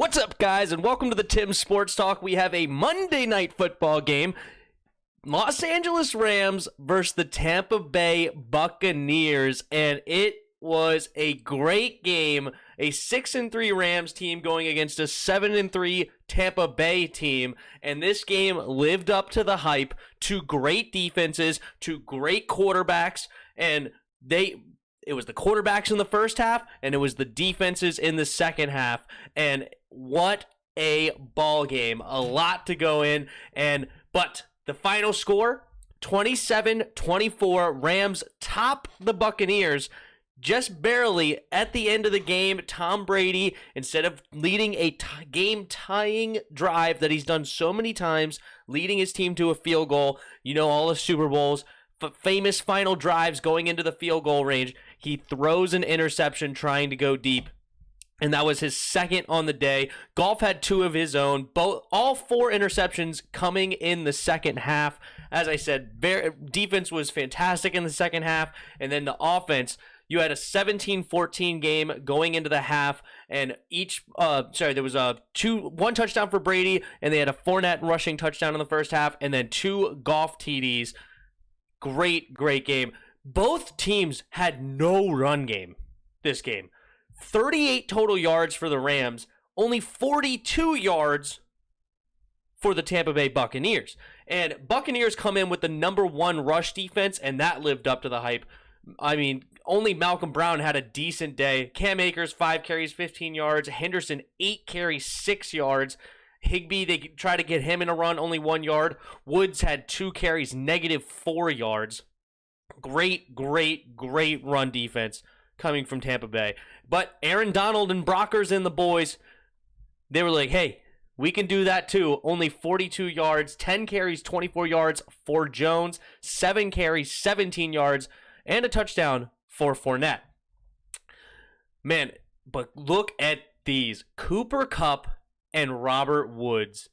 What's up, guys, and welcome to the Tim Sports Talk. We have a Monday night football game. Los Angeles Rams versus the Tampa Bay Buccaneers, and it was a great game. A 6-3 Rams team going against a 7-3 Tampa Bay team, and this game lived up to the hype. Two great defenses, two great quarterbacks, and it was the quarterbacks in the first half, and it was the defenses in the second half, and what a ball game. A lot to go in, but the final score, 27-24, Rams top the Buccaneers just barely at the end of the game. Tom Brady, instead of leading a game-tying drive that he's done so many times, leading his team to a field goal, all the Super Bowls, famous final drives going into the field goal range, he throws an interception trying to go deep. And that was his second on the day. Goff had two of his own. All four interceptions coming in the second half. As I said, defense was fantastic in the second half. And then the offense, you had a 17-14 game going into the half. And there was one touchdown for Brady. And they had a Fournette rushing touchdown in the first half. And then two Goff TDs. Great game. Both teams had no run game this game. 38 total yards for the Rams, only 42 yards for the Tampa Bay Buccaneers. And Buccaneers come in with the number one rush defense, and that lived up to the hype. I mean, only Malcolm Brown had a decent day. Cam Akers, 5 carries, 15 yards. Henderson, 8 carries, 6 yards. Higbee, they try to get him in a run, only 1 yard. Woods had 2 carries, -4 yards. Great run defense coming from Tampa Bay. But Aaron Donald and Brockers and the boys, they were like, hey, we can do that too. Only 42 yards, 10 carries, 24 yards for Jones, 7 carries, 17 yards, and a touchdown for Fournette. Man, but look at these. Cooper Kupp and Robert Woods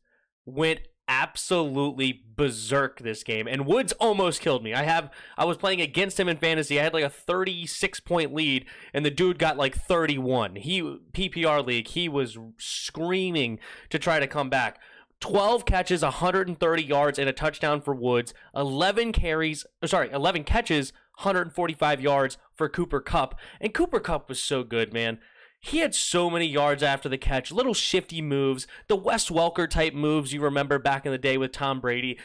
went absolutely berserk this game, and Woods almost killed me. I was playing against him in fantasy. I had like a 36-point lead, and the dude got like 31. PPR league, he was screaming to try to come back. 12 catches, 130 yards, and a touchdown for Woods. 11 catches, 145 yards for Cooper Kupp. And Cooper Kupp was so good, man. He had so many yards after the catch, little shifty moves, the Wes Welker type moves you remember back in the day with Tom Brady.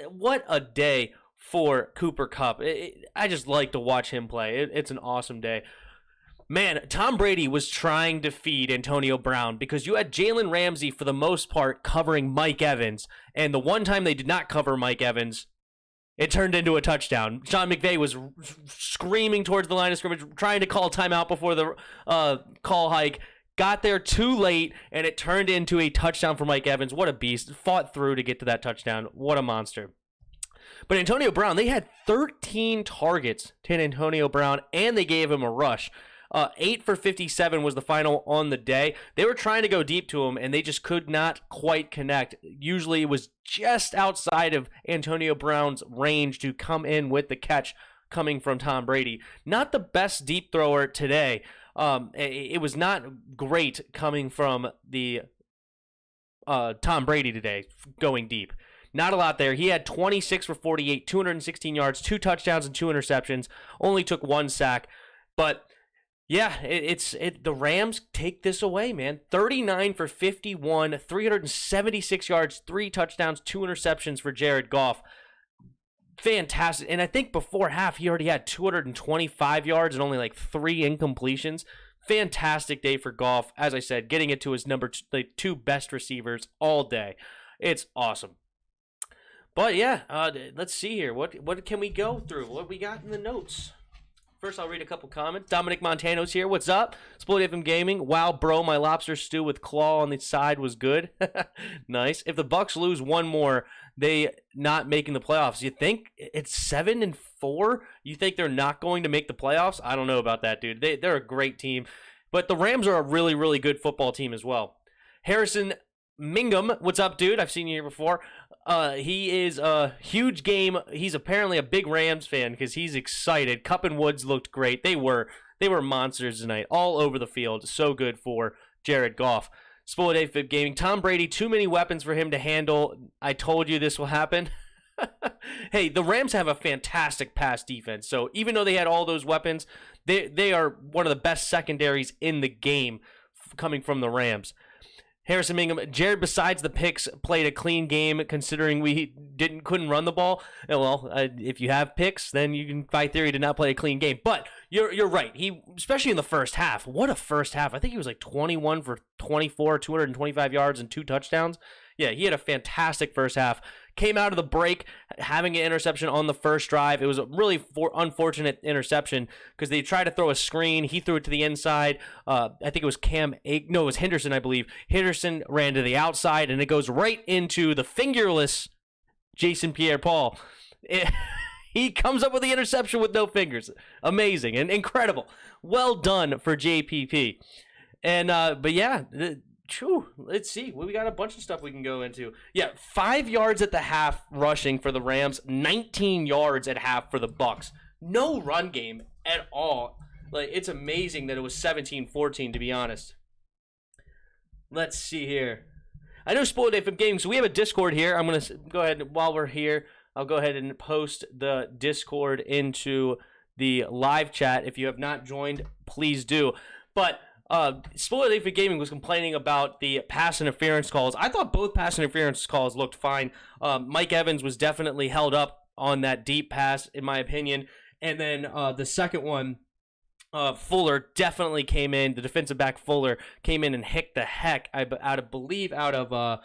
What a day for Cooper Kupp. I just like to watch him play. It's an awesome day. Man, Tom Brady was trying to feed Antonio Brown because you had Jalen Ramsey for the most part covering Mike Evans, and the one time they did not cover Mike Evans, it turned into a touchdown. Sean McVay was screaming towards the line of scrimmage, trying to call timeout before the call hike. Got there too late, and it turned into a touchdown for Mike Evans. What a beast. Fought through to get to that touchdown. What a monster. But Antonio Brown, they had 13 targets to Antonio Brown, and they gave him a rush. 8 for 57 was the final on the day. They were trying to go deep to him, and they just could not quite connect. Usually it was just outside of Antonio Brown's range to come in with the catch coming from Tom Brady. Not the best deep thrower today. It was not great coming from the Tom Brady today, going deep. Not a lot there. He had 26 for 48, 216 yards, 2 touchdowns, and 2 interceptions. Only took 1 sack. But yeah, the Rams take this away, man. 39 for 51, 376 yards, 3 touchdowns, 2 interceptions for Jared Goff. Fantastic. And I think before half, he already had 225 yards and only like 3 incompletions. Fantastic day for Goff. As I said, getting it to his the 2 best receivers all day. It's awesome. But yeah, let's see here. What can we go through? What we got in the notes? First, I'll read a couple comments. Dominic Montano's here. What's up? Exploit FM Gaming. Wow, bro, my lobster stew with claw on the side was good. Nice. If the Bucs lose one more, they not making the playoffs. You think it's 7-4? You think they're not going to make the playoffs? I don't know about that, dude. They're a great team. But the Rams are a really, really good football team as well. Harrison Mingham, what's up, dude? I've seen you here before. He is a huge game. He's apparently a big Rams fan because he's excited. Kupp and Woods looked great. They were monsters tonight, all over the field. So good for Jared Goff. Spoiler Gaming. Tom Brady, too many weapons for him to handle. I told you this will happen. Hey, the Rams have a fantastic pass defense. So even though they had all those weapons, they are one of the best secondaries in the game coming from the Rams. Harrison Mingham, Jared, besides the picks, played a clean game considering we couldn't run the ball. Well, if you have picks, then you can, by theory, did not play a clean game. But you're right. He, especially in the first half. What a first half. I think he was like 21 for 24, 225 yards and 2 touchdowns. Yeah, he had a fantastic first half. Came out of the break having an interception on the first drive. It was a really unfortunate interception because they tried to throw a screen. He threw it to the inside. I think it was it was Henderson, I believe. Henderson ran to the outside, and it goes right into the fingerless Jason Pierre-Paul. He comes up with the interception with no fingers. Amazing and incredible. Well done for JPP. And but yeah. Let's see. We got a bunch of stuff we can go into. Yeah, 5 yards at the half rushing for the Rams, 19 yards at half for the Bucs. No run game at all. Like, it's amazing that it was 17-14, to be honest. Let's see here. I know Spoiler Day from Gaming, so we have a Discord here. I'm going to go ahead, while we're here, I'll go ahead and post the Discord into the live chat. If you have not joined, please do. But Spoiler Day for Gaming was complaining about the pass interference calls. I thought both pass interference calls looked fine. Mike Evans was definitely held up on that deep pass, in my opinion. And then the second one, Fuller definitely came in. The defensive back Fuller came in and hit the heck out of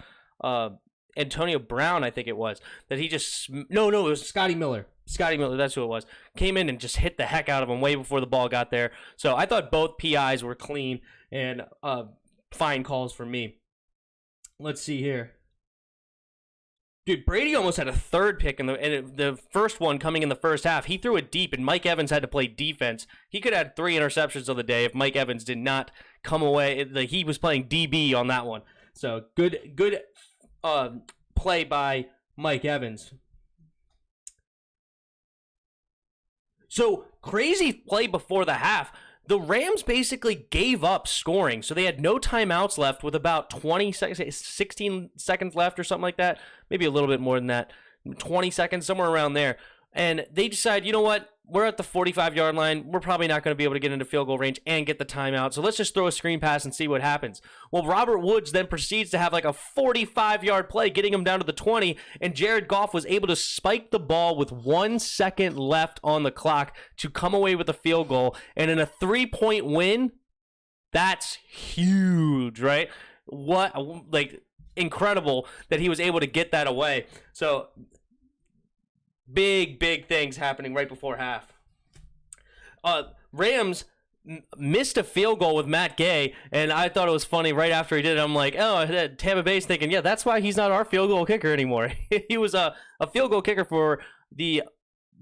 Antonio Brown, I think it was. That he just no, it was Scotty Miller. Scotty Miller, that's who it was. Came in and just hit the heck out of him way before the ball got there. So I thought both PIs were clean and fine calls for me. Let's see here. Dude, Brady almost had a third pick in the first one coming in the first half. He threw it deep, and Mike Evans had to play defense. He could have had 3 interceptions of the day if Mike Evans did not come away. He was playing DB on that one. So good play by Mike Evans. So, crazy play before the half. The Rams basically gave up scoring. So, they had no timeouts left with about 16 seconds left or something like that. Maybe a little bit more than that. 20 seconds, somewhere around there. And they decide, you know what? We're at the 45-yard line. We're probably not going to be able to get into field goal range and get the timeout. So let's just throw a screen pass and see what happens. Well, Robert Woods then proceeds to have like a 45-yard play, getting him down to the 20. And Jared Goff was able to spike the ball with 1 second left on the clock to come away with a field goal. And in a 3-point win, that's huge, right? Incredible that he was able to get that away. So big things happening right before half. Rams missed a field goal with Matt Gay, and I thought it was funny right after he did it. I'm like, Tampa Bay's thinking, yeah, that's why he's not our field goal kicker anymore. He was a field goal kicker for the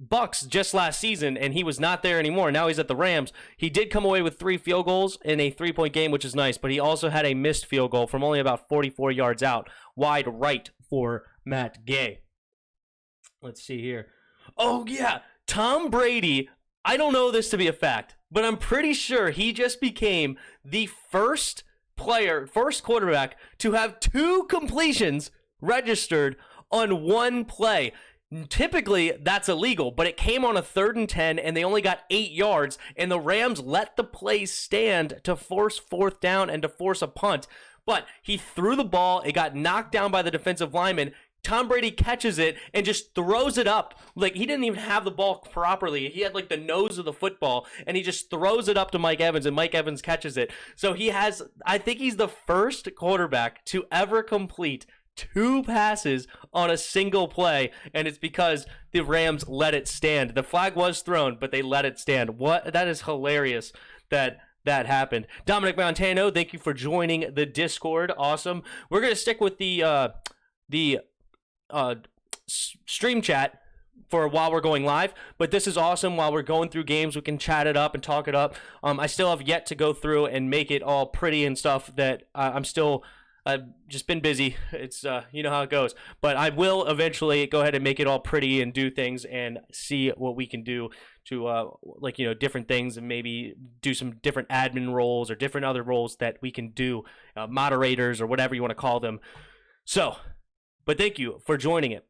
Bucs just last season, and he was not there anymore. Now he's at the Rams. He did come away with 3 field goals in a 3-point game, which is nice, but he also had a missed field goal from only about 44 yards out, wide right for Matt Gay. Let's see here. Oh, yeah. Tom Brady, I don't know this to be a fact, but I'm pretty sure he just became the first quarterback to have 2 completions registered on 1 play. Typically, that's illegal, but it came on a 3rd and 10, and they only got 8 yards, and the Rams let the play stand to force 4th down and to force a punt. But he threw the ball. It got knocked down by the defensive lineman. Tom Brady catches it and just throws it up. Like, he didn't even have the ball properly. He had, like, the nose of the football, and he just throws it up to Mike Evans, and Mike Evans catches it. So I think he's the first quarterback to ever complete 2 passes on a single play, and it's because the Rams let it stand. The flag was thrown, but they let it stand. That is hilarious that happened. Dominic Montano, thank you for joining the Discord. Awesome. We're going to stick with the stream chat for while we're going live, but this is awesome. While we're going through games, we can chat it up and talk it up. I still have yet to go through and make it all pretty and stuff that I'm still I've just been busy. It's you know how it goes. But I will eventually go ahead and make it all pretty and do things and see what we can do to like different things, and maybe do some different admin roles or different other roles that we can do, moderators or whatever you want to call them. So, but thank you for joining it.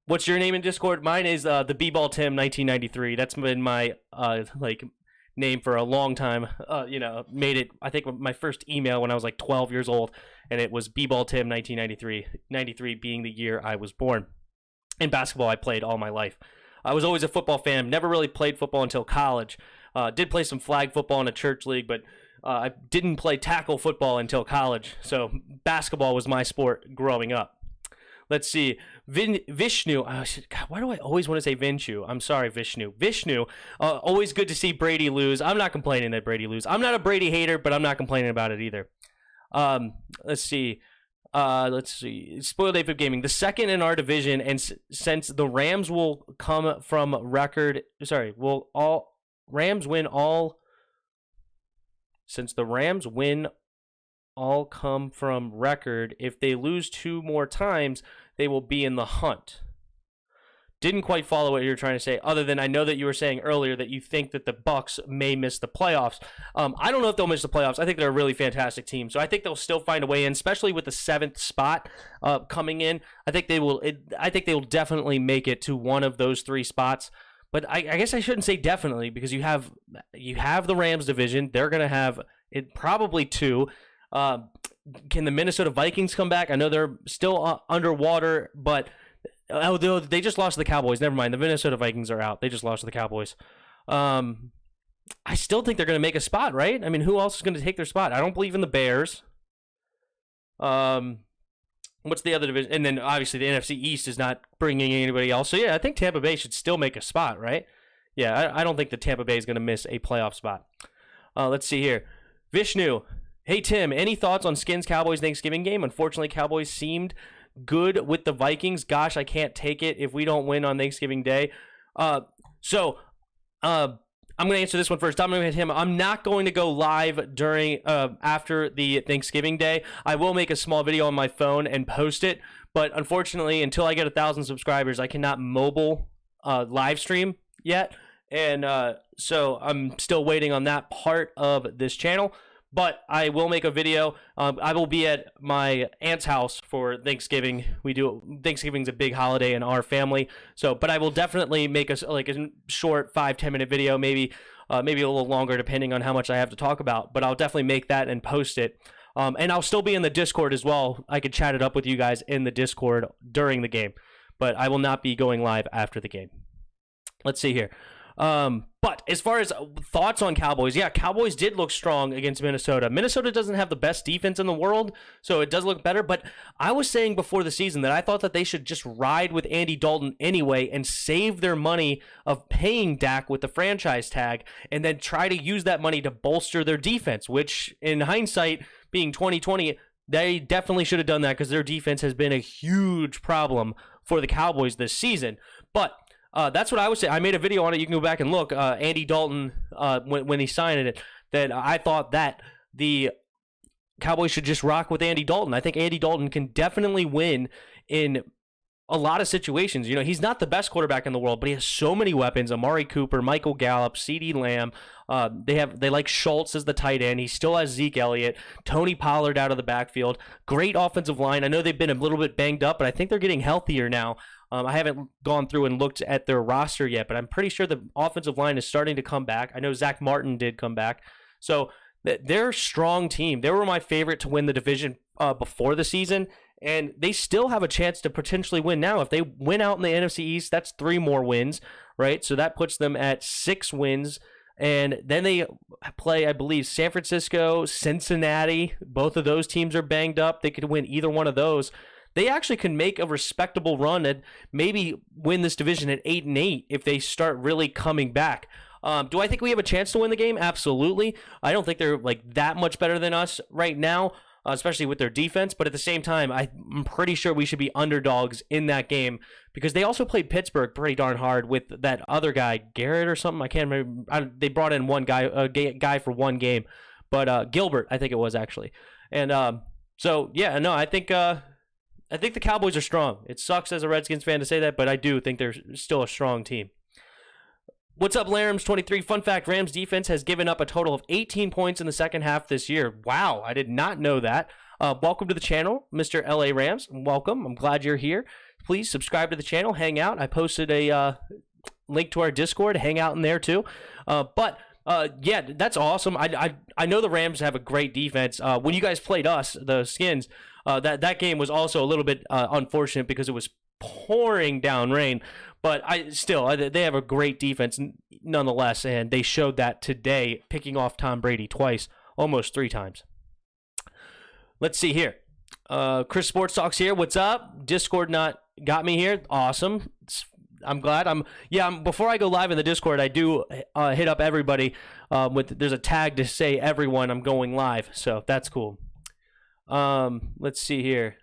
What's your name in Discord? Mine is the B-Ball Tim 1993. That's been my name for a long time. Made it, I think, my first email when I was like 12 years old, and it was B-Ball Tim 1993. 93 being the year I was born. In basketball, I played all my life. I was always a football fan. Never really played football until college. Did play some flag football in a church league, but I didn't play tackle football until college. So basketball was my sport growing up. Let's see. Vishnu. God, why do I always want to say Vinshu? I'm sorry, Vishnu. Vishnu. Always good to see Brady lose. I'm not complaining that Brady lose. I'm not a Brady hater, but I'm not complaining about it either. Let's see. Spoiled Ape of Gaming. The second in our division, and since the Rams will come from record. Sorry, will all Rams win all. Since the Rams win all come from record, if they lose 2 more times, they will be in the hunt. Didn't quite follow what you were trying to say, other than I know that you were saying earlier that you think that the Bucs may miss the playoffs. I don't know if they'll miss the playoffs. I think they're a really fantastic team, so I think they'll still find a way in, especially with the 7th spot coming in. I think they will. I think they will definitely make it to one of those 3 spots. But I guess I shouldn't say definitely, because you have the Rams division. They're going to have it probably 2. Can the Minnesota Vikings come back? I know they're still underwater, but they just lost to the Cowboys. Never mind. The Minnesota Vikings are out. They just lost to the Cowboys. I still think they're going to make a spot, right? I mean, who else is going to take their spot? I don't believe in the Bears. What's the other division? And then, obviously, the NFC East is not bringing anybody else. So, yeah, I think Tampa Bay should still make a spot, right? Yeah, I don't think that Tampa Bay is going to miss a playoff spot. Let's see here. Vishnu. Hey, Tim, any thoughts on Skins Cowboys Thanksgiving game? Unfortunately, Cowboys seemed good with the Vikings. Gosh, I can't take it if we don't win on Thanksgiving Day. I'm going to answer this one first. I'm going to hit him. I'm not going to go live during after the Thanksgiving Day. I will make a small video on my phone and post it, but unfortunately, until I get 1,000 subscribers, I cannot mobile live stream yet, and so I'm still waiting on that part of this channel. But I will make a video. I will be at my aunt's house for Thanksgiving. Thanksgiving's a big holiday in our family. So, but I will definitely make a short 5-10 minute video, maybe a little longer depending on how much I have to talk about. But I'll definitely make that and post it. And I'll still be in the Discord as well. I could chat it up with you guys in the Discord during the game. But I will not be going live after the game. Let's see here. But as far as thoughts on Cowboys, yeah, Cowboys did look strong against Minnesota. Minnesota doesn't have the best defense in the world, so it does look better. But I was saying before the season that I thought that they should just ride with Andy Dalton anyway and save their money of paying Dak with the franchise tag, and then try to use that money to bolster their defense, which in hindsight, being 2020, they definitely should have done that, because their defense has been a huge problem for the Cowboys this season. But that's what I would say. I made a video on it. You can go back and look. Andy Dalton, when he signed it, that I thought that the Cowboys should just rock with Andy Dalton. I think Andy Dalton can definitely win in a lot of situations. You know, he's not the best quarterback in the world, but he has so many weapons. Amari Cooper, Michael Gallup, CeeDee Lamb. They like Schultz as the tight end. He still has Zeke Elliott, Tony Pollard out of the backfield. Great offensive line. I know they've been a little bit banged up, but I think they're getting healthier now. I haven't gone through and looked at their roster yet, but I'm pretty sure the offensive line is starting to come back. I know Zach Martin did come back. So they're a strong team. They were my favorite to win the division before the season, and they still have a chance to potentially win now. If they win out in the NFC East, that's 3 more wins, right? So that puts them at 6 wins. And then they play, I believe, San Francisco, Cincinnati. Both of those teams are banged up. They could win either one of those. They actually can make a respectable run and maybe win this division at 8-8 if they start really coming back. Do I think we have a chance to win the game? Absolutely. I don't think they're like that much better than us right now, especially with their defense. But at the same time, I'm pretty sure we should be underdogs in that game, because they also played Pittsburgh pretty darn hard with that other guy, Garrett or something. I can't remember. They brought in one guy, a guy for one game, but Gilbert, I think it was actually. And So yeah, no, I think the Cowboys are strong. It sucks as a Redskins fan to say that, but I do think they're still a strong team. What's up, Larams23? Fun fact, Rams defense has given up a total of 18 points in the second half this year. Wow, I did not know that. Welcome to the channel, Mr. LA Rams. Welcome. I'm glad you're here. Please subscribe to the channel. Hang out. I posted a link to our Discord. Hang out in there too. Yeah, that's awesome. I know the Rams have a great defense. When you guys played us, the Skins, that game was also a little bit unfortunate because it was pouring down rain. But they have a great defense nonetheless, and they showed that today, picking off Tom Brady twice, almost 3 times. Let's see here. Chris Sports Talks here. What's up? Discord not got me here. Awesome. I'm glad. Before I go live in the Discord, I do hit up everybody. There's a tag to say everyone I'm going live, so that's cool. Let's see here.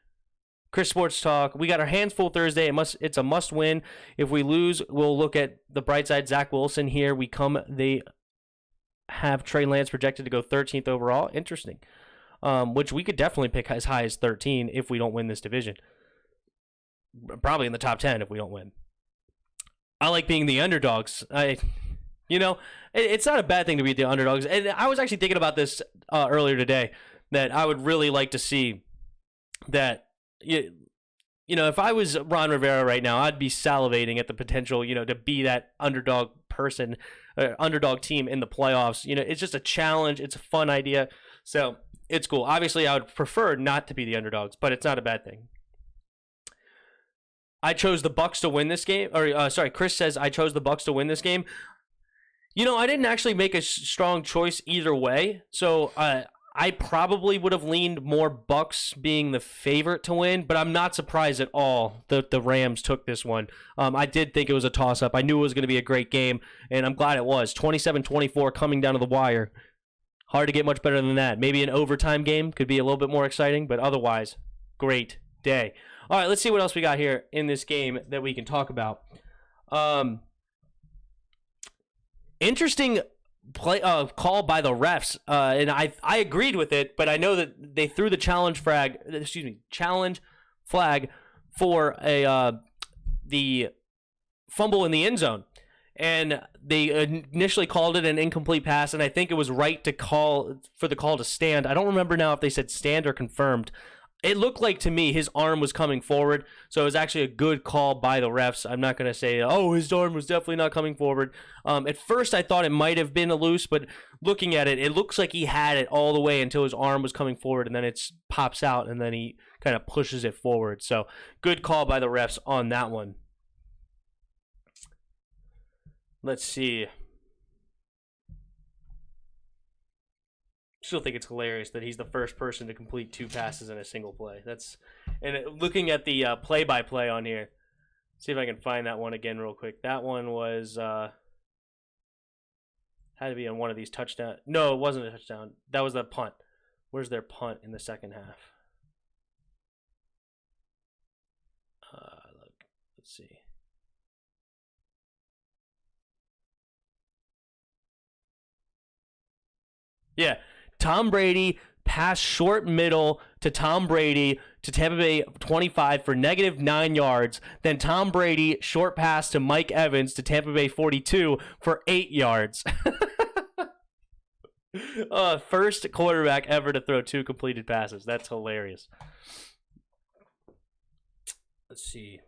Chris Sports Talk. We got our hands full Thursday. It's a must win. If we lose, we'll look at the bright side. Zach Wilson here. They have Trey Lance projected to go 13th overall. Interesting. Which we could definitely pick as high as 13 if we don't win this division. Probably in the top 10 if we don't win. I like being the underdogs. It's not a bad thing to be the underdogs. And I was actually thinking about this earlier today, that I would really like to see that. If I was Ron Rivera right now, I'd be salivating at the potential, to be that underdog person, underdog team in the playoffs. It's just a challenge. It's a fun idea. So it's cool. Obviously, I would prefer not to be the underdogs, but it's not a bad thing. I chose the Bucs to win this game. Chris says I chose the Bucs to win this game. I didn't actually make a strong choice either way. So I probably would have leaned more Bucs being the favorite to win, but I'm not surprised at all that the Rams took this one. I did think it was a toss-up. I knew it was going to be a great game, and I'm glad it was. 27-24 coming down to the wire. Hard to get much better than that. Maybe an overtime game could be a little bit more exciting, but otherwise, great day. All right, let's see what else we got here in this game that we can talk about. Interesting play call by the refs, and I agreed with it, but I know that they threw the challenge flag for the fumble in the end zone, and they initially called it an incomplete pass, and I think it was right to call for the call to stand. I don't remember now if they said stand or confirmed. It looked like to me his arm was coming forward, so it was actually a good call by the refs. I'm not going to say, his arm was definitely not coming forward. At first, I thought it might have been a loose, but looking at it, it looks like he had it all the way until his arm was coming forward, and then it pops out, and then he kind of pushes it forward. So good call by the refs on that one. Let's see. Still think it's hilarious that he's the first person to complete 2 passes in a single play. Looking at the play-by-play on here, see if I can find that one again real quick. That one was had to be on one of these touchdowns. No, it wasn't a touchdown. That was the punt. Where's their punt in the second half? Let's see. Yeah. Tom Brady pass short middle to Tom Brady to Tampa Bay 25 for -9 yards. Then Tom Brady short pass to Mike Evans to Tampa Bay 42 for 8 yards. First quarterback ever to throw 2 completed passes. That's hilarious. Let's see.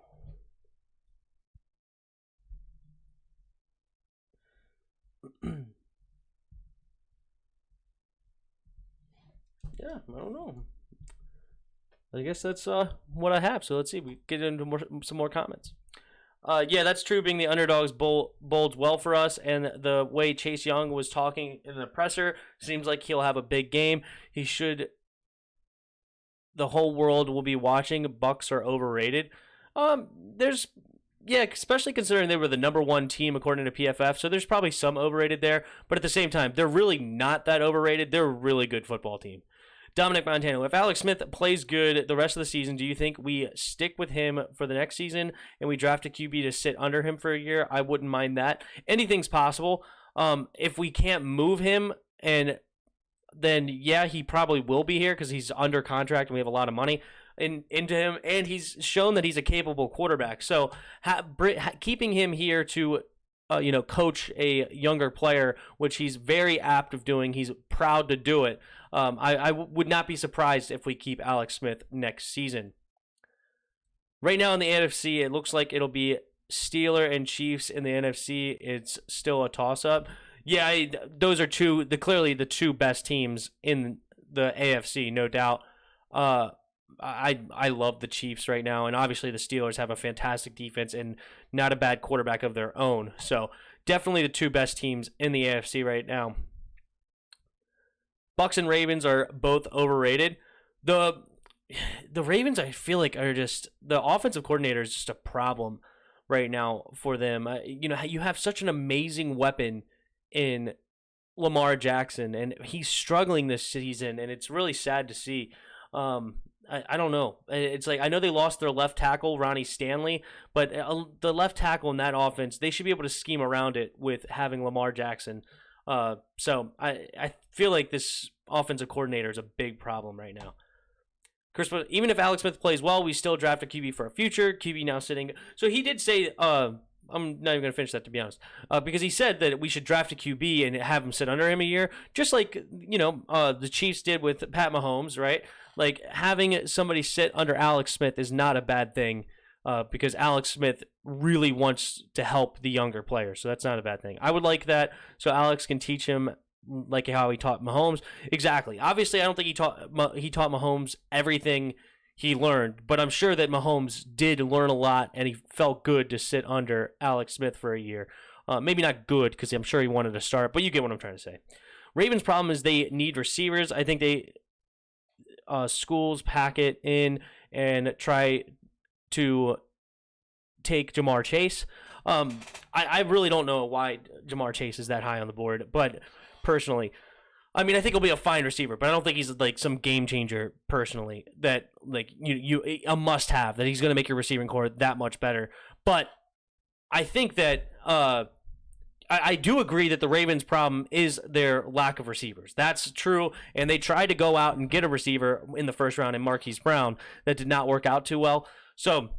Yeah, I don't know. I guess that's what I have. So let's see. We get into some more comments. Yeah, that's true. Being the underdogs bodes well for us. And the way Chase Young was talking in the presser, seems like he'll have a big game. He should. The whole world will be watching. Bucks are overrated. Especially considering they were the #1 team according to PFF. So there's probably some overrated there. But at the same time, they're really not that overrated. They're a really good football team. Dominic Montano, if Alex Smith plays good the rest of the season, do you think we stick with him for the next season and we draft a QB to sit under him for a year? I wouldn't mind that. Anything's possible. If we can't move him and then yeah, he probably will be here because he's under contract and we have a lot of money into him, and he's shown that he's a capable quarterback. So keeping him here to coach a younger player, which he's very apt of doing. He's proud to do it. I would not be surprised if we keep Alex Smith next season. Right now in the NFC, it looks like it'll be Steelers and Chiefs. In the NFC, it's still a toss-up. Yeah, those are clearly the two best teams in the AFC, no doubt. I love the Chiefs right now, and obviously the Steelers have a fantastic defense and not a bad quarterback of their own. So definitely the two best teams in the AFC right now. Bucs and Ravens are both overrated. The Ravens, I feel like, are just the offensive coordinator is just a problem right now for them. You have such an amazing weapon in Lamar Jackson, and he's struggling this season, and it's really sad to see. I don't know. It's like, I know they lost their left tackle, Ronnie Stanley, but the left tackle in that offense, they should be able to scheme around it with having Lamar Jackson. So I feel like this offensive coordinator is a big problem right now. Chris, even if Alex Smith plays well, we still draft a QB for a future. QB now sitting. So he did say, I'm not even going to finish that, to be honest, because he said that we should draft a QB and have him sit under him a year, just like, the Chiefs did with Pat Mahomes, right? Like, having somebody sit under Alex Smith is not a bad thing, because Alex Smith really wants to help the younger players, so that's not a bad thing. I would like that, so Alex can teach him like how he taught Mahomes. Exactly. Obviously, I don't think he taught Mahomes everything he learned, but I'm sure that Mahomes did learn a lot, and he felt good to sit under Alex Smith for a year. Maybe not good, because I'm sure he wanted to start, but you get what I'm trying to say. Ravens' problem is they need receivers. I think they schools pack it in and try to take Jamar Chase. I really don't know why Jamar Chase is that high on the board, but personally, I mean, I think he'll be a fine receiver, but I don't think he's like some game changer personally that like you a must have, that he's going to make your receiving core that much better. But I think that I do agree that the Ravens' problem is their lack of receivers. That's true, and they tried to go out and get a receiver in the first round in Marquise Brown. That did not work out too well. So,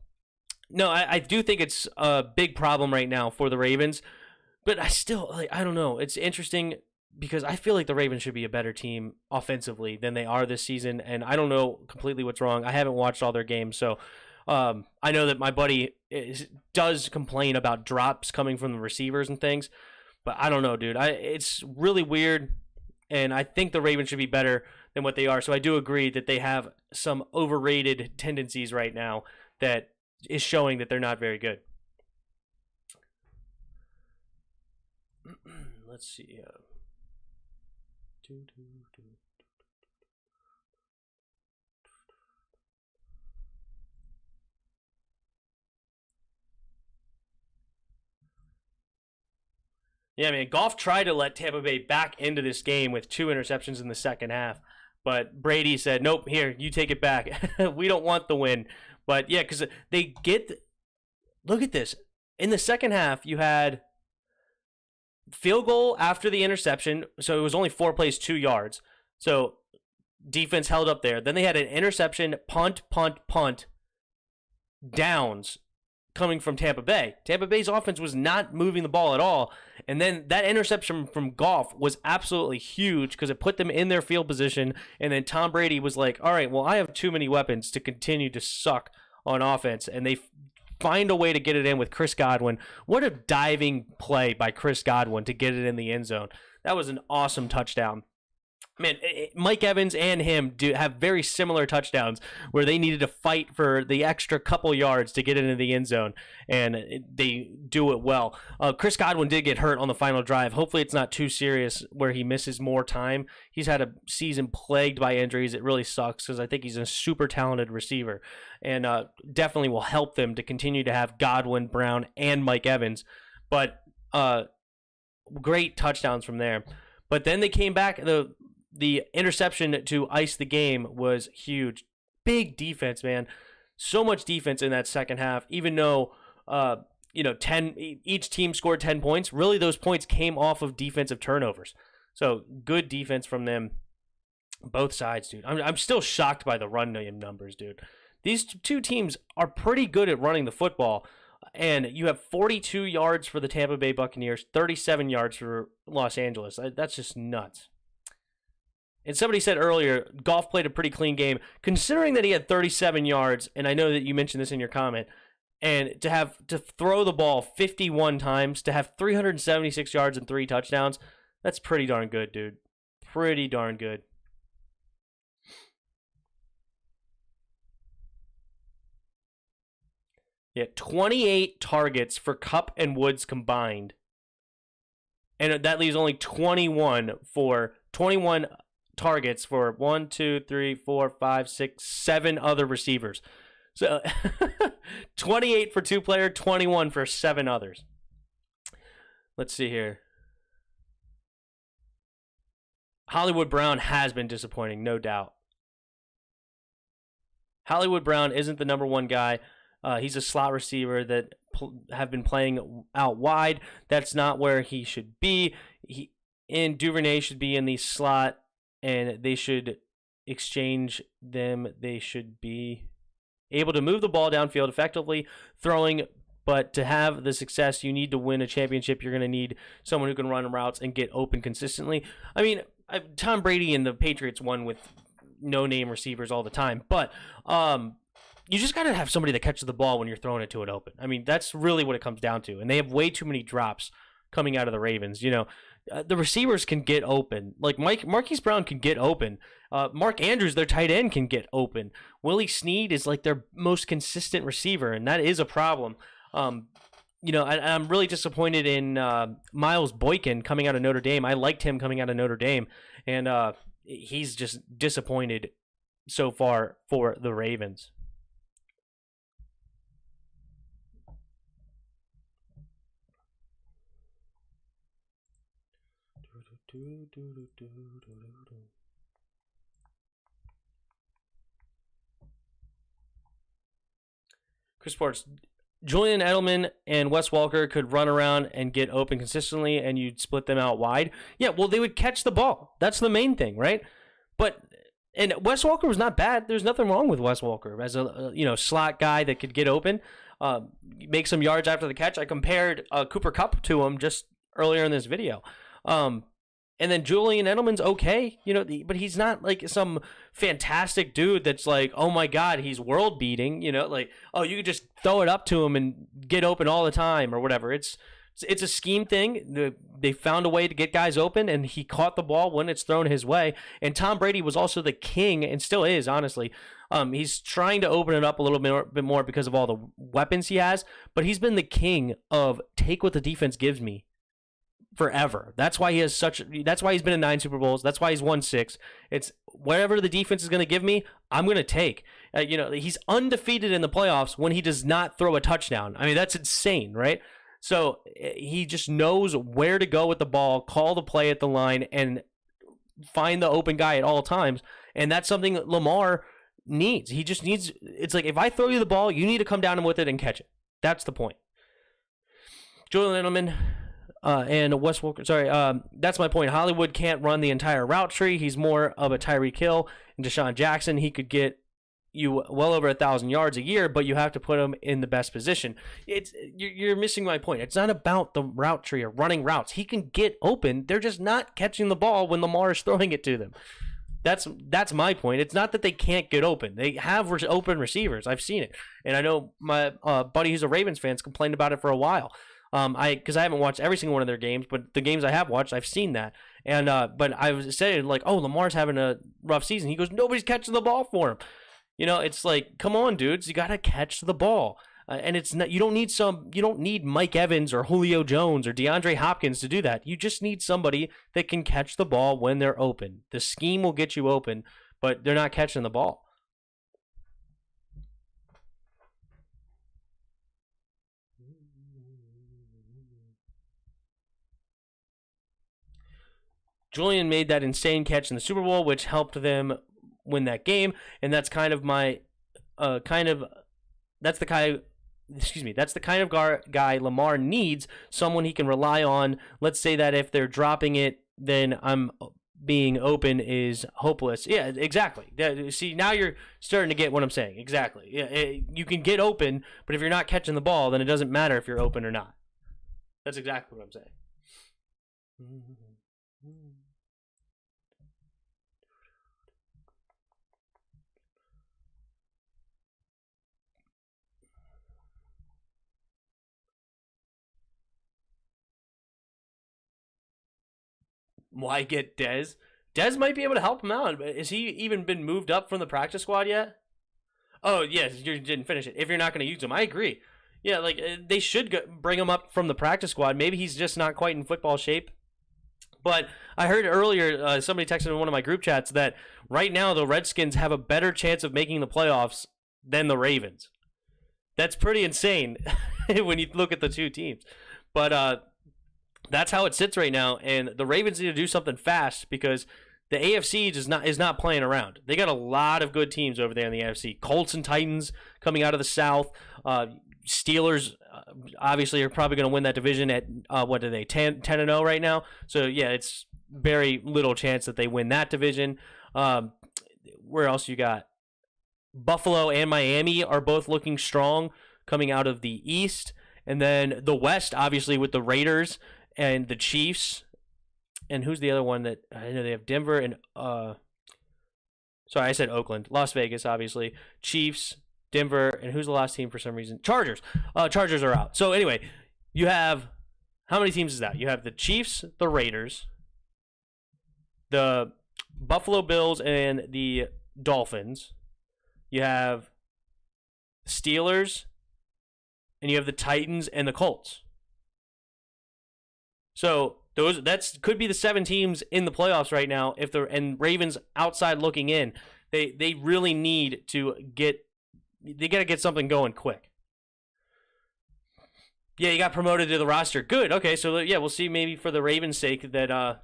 no, I do think it's a big problem right now for the Ravens, but I don't know. It's interesting because I feel like the Ravens should be a better team offensively than they are this season, and I don't know completely what's wrong. I haven't watched all their games, so I know that my buddy does complain about drops coming from the receivers and things, but I don't know, dude. It's really weird, and I think the Ravens should be better than what they are, so I do agree that they have some overrated tendencies right now that is showing that they're not very good. Let's see. Yeah, man, Goff tried to let Tampa Bay back into this game with 2 interceptions in the second half, but Brady said, nope, here, you take it back. We don't want the win. But yeah, because look at this. In the second half, you had field goal after the interception, so it was only 4 plays, 2 yards. So defense held up there. Then they had an interception, punt, downs coming from Tampa Bay. Tampa Bay's offense was not moving the ball at all. And then that interception from Goff was absolutely huge because it put them in their field position. And then Tom Brady was like, all right, well, I have too many weapons to continue to suck on offense. And they find a way to get it in with Chris Godwin. What a diving play by Chris Godwin to get it in the end zone. That was an awesome touchdown. Man, Mike Evans and him have very similar touchdowns where they needed to fight for the extra couple yards to get it into the end zone, and they do it well. Chris Godwin did get hurt on the final drive. Hopefully it's not too serious where he misses more time. He's had a season plagued by injuries. It really sucks because I think he's a super talented receiver and definitely will help them to continue to have Godwin, Brown, and Mike Evans. But great touchdowns from there. But then they came back. The interception to ice the game was huge. Big defense, man. So much defense in that second half. Even though, each team scored 10 points. Really, those points came off of defensive turnovers. So good defense from them. Both sides, dude. I'm still shocked by the run name numbers, dude. These two teams are pretty good at running the football, and you have 42 yards for the Tampa Bay Buccaneers, 37 yards for Los Angeles. That's just nuts. And somebody said earlier, Goff played a pretty clean game, considering that he had 37 yards, and I know that you mentioned this in your comment, and to throw the ball 51 times, to have 376 yards and 3 touchdowns, that's pretty darn good, dude. Pretty darn good. Yeah, 28 targets for Kupp and Woods combined. And that leaves only 21 targets for 1, 2, 3, 4, 5, 6, 7 other receivers. So 28 for 2-player, 21 for 7 others. Let's see here. Hollywood Brown has been disappointing, no doubt. Hollywood Brown isn't the number one guy. He's a slot receiver that have been playing out wide. That's not where he should be. Duvernay should be in the slot, and they should exchange them. They should be able to move the ball downfield effectively, throwing. But to have the success, you need to win a championship. You're going to need someone who can run routes and get open consistently. I mean, Tom Brady and the Patriots won with no-name receivers all the time, but you just got to have somebody that catches the ball when you're throwing it to it open. I mean, that's really what it comes down to. And they have way too many drops coming out of the Ravens. You know, the receivers can get open. Like Marquise Brown can get open. Mark Andrews, their tight end, can get open. Willie Snead is like their most consistent receiver, and that is a problem. You know, I'm really disappointed in Miles Boykin coming out of Notre Dame. I liked him coming out of Notre Dame, and he's just disappointed so far for the Ravens. Chris Sports, Julian Edelman and Wes Welker could run around and get open consistently, and you'd split them out wide. Yeah, well, they would catch the ball. That's the main thing, right? And Wes Welker was not bad. There's nothing wrong with Wes Welker as a slot guy that could get open, make some yards after the catch. I compared Cooper Kupp to him just earlier in this video. And then Julian Edelman's okay, but he's not like some fantastic dude that's like, oh my God, he's world beating, like, oh, you could just throw it up to him and get open all the time or whatever. It's a scheme thing. They found a way to get guys open, and he caught the ball when it's thrown his way. And Tom Brady was also the king, and still is, honestly. He's trying to open it up a little bit more because of all the weapons he has, but he's been the king of take what the defense gives me. Forever. That's why he's been in 9 Super Bowls. That's why he's won 6. It's whatever the defense is going to give me, I'm going to take. He's undefeated in the playoffs when he does not throw a touchdown. I mean, that's insane, right? So he just knows where to go with the ball, call the play at the line, and find the open guy at all times. And that's something that Lamar needs. He just needs, it's like, if I throw you the ball, you need to come down with it and catch it. That's the point. Julian Edelman and Wes Welker, that's my point. Hollywood can't run the entire route tree. He's more of a Tyreek Hill and Deshaun Jackson. He could get you well over 1,000 yards a year, but you have to put him in the best position. You're missing my point. It's not about the route tree or running routes. He can get open. They're just not catching the ball when Lamar is throwing it to them. That's my point. It's not that they can't get open. They have open receivers. I've seen it, and I know my buddy who's a Ravens fan has complained about it for a while. Because I haven't watched every single one of their games, but the games I have watched, I've seen that. And but I was saying, like, oh, Lamar's having a rough season. He goes, nobody's catching the ball for him. It's like, come on, dudes, you gotta catch the ball. And it's not, you don't need Mike Evans or Julio Jones or DeAndre Hopkins to do that. You just need somebody that can catch the ball when they're open. The scheme will get you open, but they're not catching the ball. Julian made that insane catch in the Super Bowl, which helped them win that game, and that's kind of my that's the kind of guy Lamar needs, someone he can rely on. Let's say that if they're dropping it, then I'm being open is hopeless. Yeah, exactly. See, now you're starting to get what I'm saying. Exactly. Yeah, you can get open, but if you're not catching the ball, then it doesn't matter if you're open or not. That's exactly what I'm saying. Why get Dez? Dez might be able to help him out. But has he even been moved up from the practice squad yet? Oh, yes, you didn't finish it. If you're not going to use him, I agree. Yeah, like they should bring him up from the practice squad. Maybe he's just not quite in football shape. But I heard earlier somebody texted in one of my group chats that right now the Redskins have a better chance of making the playoffs than the Ravens. That's pretty insane when you look at the two teams. But that's how it sits right now, and the Ravens need to do something fast because the AFC is not playing around. They got a lot of good teams over there in the AFC. Colts and Titans coming out of the South. Steelers obviously are probably going to win that division at what are they 10-0 right now? So yeah, it's very little chance that they win that division. Where else you got? Buffalo and Miami are both looking strong coming out of the East, and then the West obviously with the Raiders and the Chiefs. And who's the other one that I know they have? Denver and sorry, I said Oakland. Las Vegas, obviously. Chiefs, Denver, and who's the last team for some reason? Chargers. Chargers are out. So anyway, you have how many teams is that? You have the Chiefs, the Raiders, the Buffalo Bills, and the Dolphins. You have Steelers, and you have the Titans and the Colts. So that could be the 7 teams in the playoffs right now. And Ravens outside looking in, they really need to they got to get something going quick. Yeah, you got promoted to the roster. Good. Okay, so yeah, we'll see maybe for the Ravens' sake that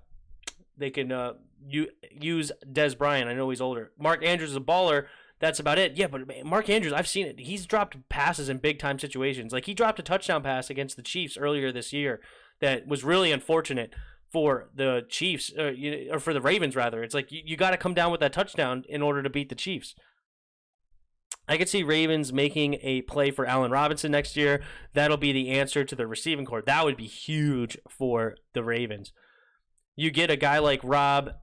they can use Dez Bryant. I know he's older. Mark Andrews is a baller. That's about it. Yeah, but Mark Andrews, I've seen it. He's dropped passes in big-time situations. Like, he dropped a touchdown pass against the Chiefs earlier this year that was really unfortunate for the Chiefs, or for the Ravens, rather. It's like you got to come down with that touchdown in order to beat the Chiefs. I could see Ravens making a play for Allen Robinson next year. That'll be the answer to the receiving corps. That would be huge for the Ravens. You get a guy like Rob,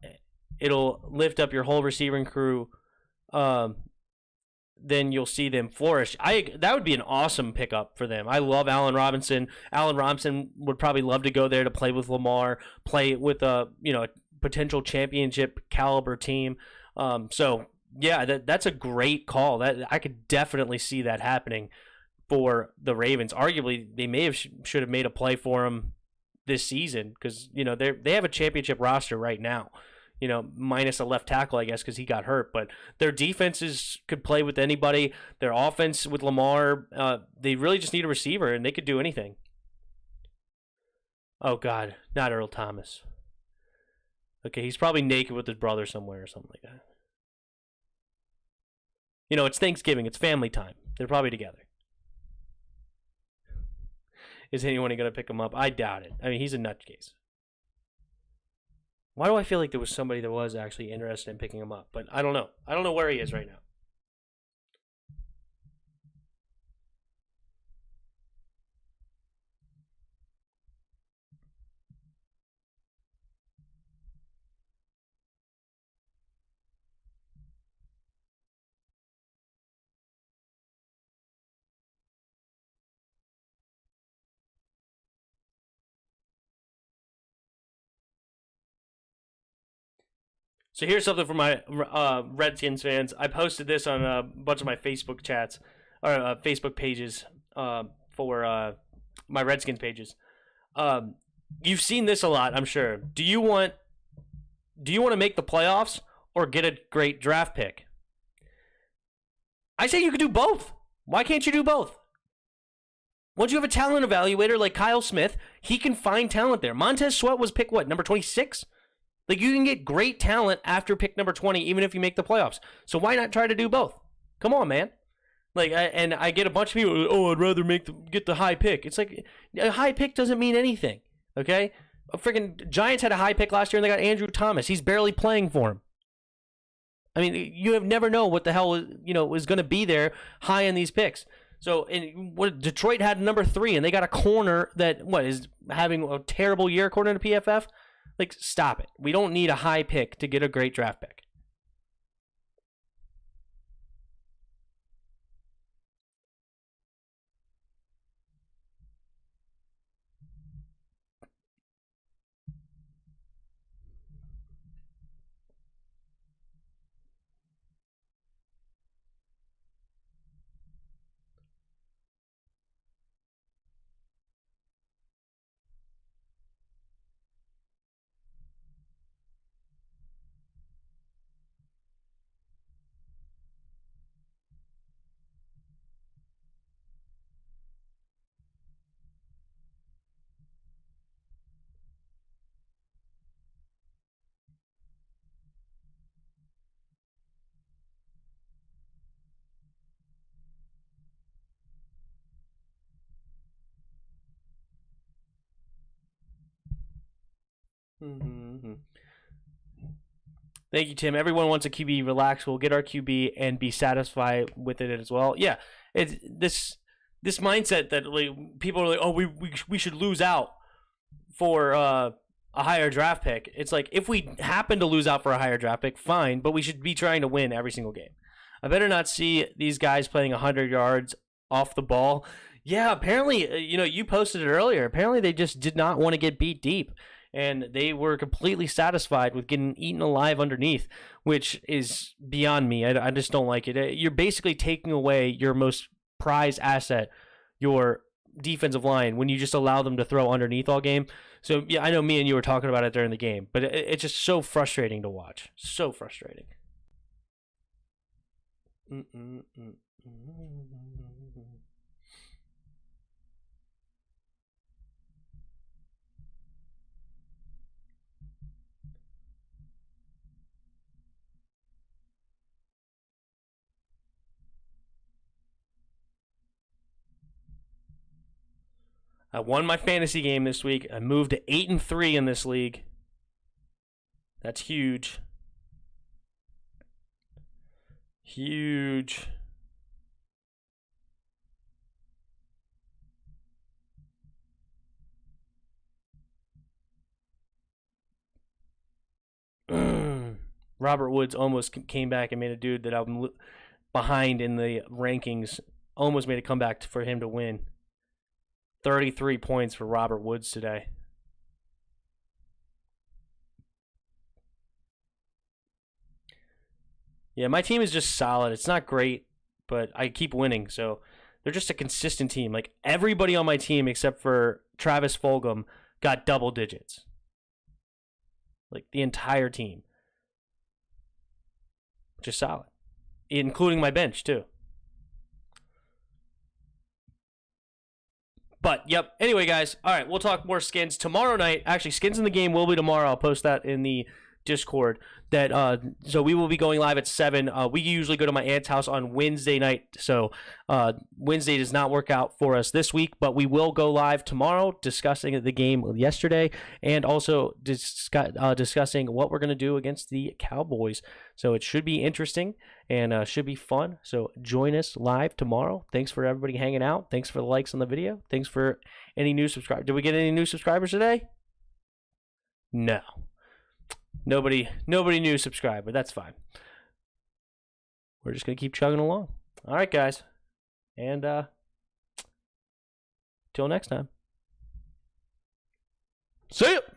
it'll lift up your whole receiving crew. Then you'll see them flourish. That would be an awesome pickup for them. I love Allen Robinson. Allen Robinson would probably love to go there to play with Lamar, play with a potential championship caliber team. So yeah, that's a great call. That I could definitely see that happening for the Ravens. Arguably, they may have should have made a play for him this season because they have a championship roster right now. Minus a left tackle, I guess, because he got hurt. But their defenses could play with anybody. Their offense with Lamar, they really just need a receiver, and they could do anything. Oh, God, not Earl Thomas. Okay, he's probably naked with his brother somewhere or something like that. It's Thanksgiving. It's family time. They're probably together. Is anyone going to pick him up? I doubt it. I mean, he's a nutcase. Why do I feel like there was somebody that was actually interested in picking him up? But I don't know. I don't know where he is right now. So here's something for my Redskins fans. I posted this on a bunch of my Facebook chats or Facebook pages for my Redskins pages. You've seen this a lot, I'm sure. Do you want to make the playoffs or get a great draft pick? I say you could do both. Why can't you do both? Once you have a talent evaluator like Kyle Smith, he can find talent there. Montez Sweat was pick what, number 26? Like, you can get great talent after pick number 20, even if you make the playoffs. So why not try to do both? Come on, man. Like, I get a bunch of people, I'd rather get the high pick. It's like, a high pick doesn't mean anything, okay? Freaking Giants had a high pick last year, and they got Andrew Thomas. He's barely playing for him. I mean, you have never know what the hell is going to be there high in these picks. So, Detroit had number 3, and they got a corner that is having a terrible year according to PFF. Like, stop it. We don't need a high pick to get a great draft pick. Mm-hmm. Thank you, Tim. Everyone wants a QB. Relax. We'll get our QB and be satisfied with it as well. Yeah, it's this mindset that like, people are like, oh, we should lose out for a higher draft pick. It's like, if we happen to lose out for a higher draft pick, fine, but we should be trying to win every single game. I better not see these guys playing 100 yards off the ball. Yeah, apparently, you posted it earlier. Apparently, they just did not want to get beat deep, and they were completely satisfied with getting eaten alive underneath, which is beyond me. I just don't like it. You're basically taking away your most prized asset, your defensive line, when you just allow them to throw underneath all game. So, yeah, I know me and you were talking about it during the game, but it's just so frustrating to watch. So frustrating. I won my fantasy game this week. I moved to 8-3 in this league. That's huge. Huge. Robert Woods almost came back and made a dude that I'm behind in the rankings, almost made a comeback for him to win. 33 points for Robert Woods today. Yeah, my team is just solid. It's not great, but I keep winning. So they're just a consistent team. Like, everybody on my team except for Travis Fulgham got double digits. Like, the entire team. Which is solid. Including my bench, too. But, yep. Anyway, guys. All right, we'll talk more skins tomorrow night. Actually, skins in the game will be tomorrow. I'll post that in the Discord. So we will be going live at 7. We usually go to my aunt's house on Wednesday night. So Wednesday does not work out for us this week, but we will go live tomorrow discussing the game yesterday and also discussing what we're going to do against the Cowboys. So it should be interesting and should be fun. So join us live tomorrow. Thanks for everybody hanging out. Thanks for the likes on the video. Thanks for any new subscribers. Did we get any new subscribers today? No. Nobody new subscriber. That's fine. We're just going to keep chugging along. All right, guys. And till next time. See ya!